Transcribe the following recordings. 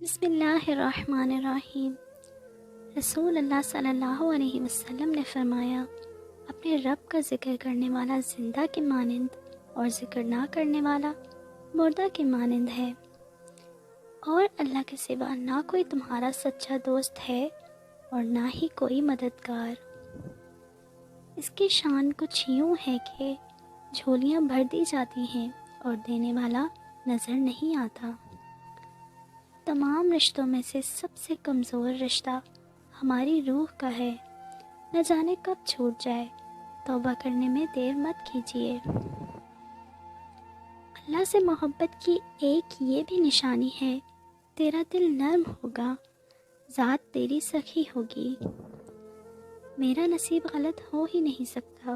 بسم اللہ الرحمن الرحیم۔ رسول اللہ صلی اللہ علیہ وسلم نے فرمایا، اپنے رب کا ذکر کرنے والا زندہ کے مانند اور ذکر نہ کرنے والا مردہ کے مانند ہے، اور اللہ کے سوا نہ کوئی تمہارا سچا دوست ہے اور نہ ہی کوئی مددگار۔ اس کی شان کچھ یوں ہے کہ جھولیاں بھر دی جاتی ہیں اور دینے والا نظر نہیں آتا۔ تمام رشتوں میں سے سب سے کمزور رشتہ ہماری روح کا ہے، نہ جانے کب چھوٹ جائے، توبہ کرنے میں دیر مت کیجیے۔ اللہ سے محبت کی ایک یہ بھی نشانی ہے، تیرا دل نرم ہوگا، ذات تیری سخی ہوگی۔ میرا نصیب غلط ہو ہی نہیں سکتا،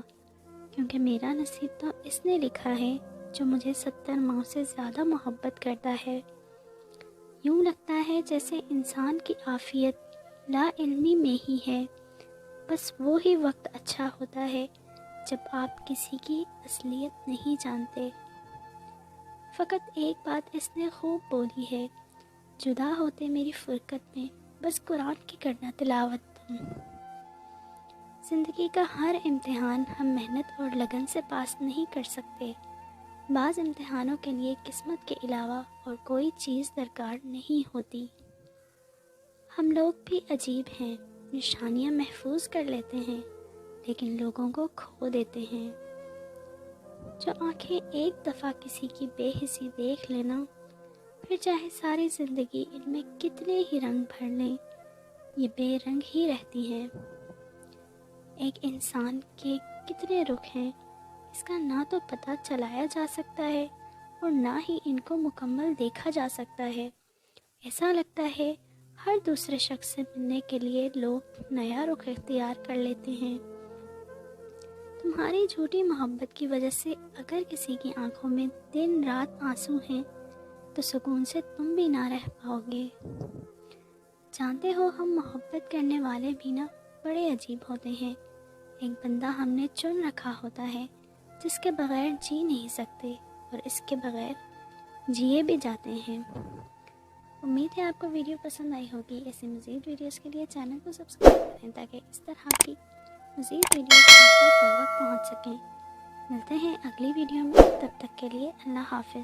کیونکہ میرا نصیب تو اس نے لکھا ہے جو مجھے 70 ماؤں سے زیادہ محبت کرتا ہے۔ یوں لگتا ہے جیسے انسان کی عافیت لا علمی میں ہی ہے، بس وہی وقت اچھا ہوتا ہے جب آپ کسی کی اصلیت نہیں جانتے۔ فقط ایک بات اس نے خوب بولی ہے، جدا ہوتے میری فرقت میں بس قرآن کی کرنا تلاوت تم۔ زندگی کا ہر امتحان ہم محنت اور لگن سے پاس نہیں کر سکتے۔ بعض امتحانوں کے لیے قسمت کے علاوہ اور کوئی چیز درکار نہیں ہوتی۔ ہم لوگ بھی عجیب ہیں، نشانیاں محفوظ کر لیتے ہیں لیکن لوگوں کو کھو دیتے ہیں۔ جو آنکھیں ایک دفعہ کسی کی بے حسی دیکھ لینا، پھر چاہے ساری زندگی ان میں کتنے ہی رنگ بھر لیں، یہ بے رنگ ہی رہتی ہیں۔ ایک انسان کے کتنے رخ ہیں، اس کا نہ تو پتہ چلایا جا سکتا ہے اور نہ ہی ان کو مکمل دیکھا جا سکتا ہے۔ ایسا لگتا ہے ہر دوسرے شخص سے ملنے کے لیے لوگ نیا رخ اختیار کر لیتے ہیں۔ تمہاری جھوٹی محبت کی وجہ سے اگر کسی کی آنکھوں میں دن رات آنسو ہیں تو سکون سے تم بھی نہ رہ پاؤ گے۔ جانتے ہو ہم محبت کرنے والے بھی نا بڑے عجیب ہوتے ہیں۔ ایک بندہ ہم نے چن رکھا ہوتا ہے جس کے بغیر جی نہیں سکتے اور اس کے بغیر جیے بھی جاتے ہیں۔ امید ہے آپ کو ویڈیو پسند آئی ہوگی۔ ایسے مزید ویڈیوز کے لیے چینل کو سبسکرائب کریں تاکہ اس طرح کی مزید ویڈیوز آپ تک بر وقت پہنچ سکیں۔ ملتے ہیں اگلی ویڈیو میں، تب تک کے لیے اللہ حافظ۔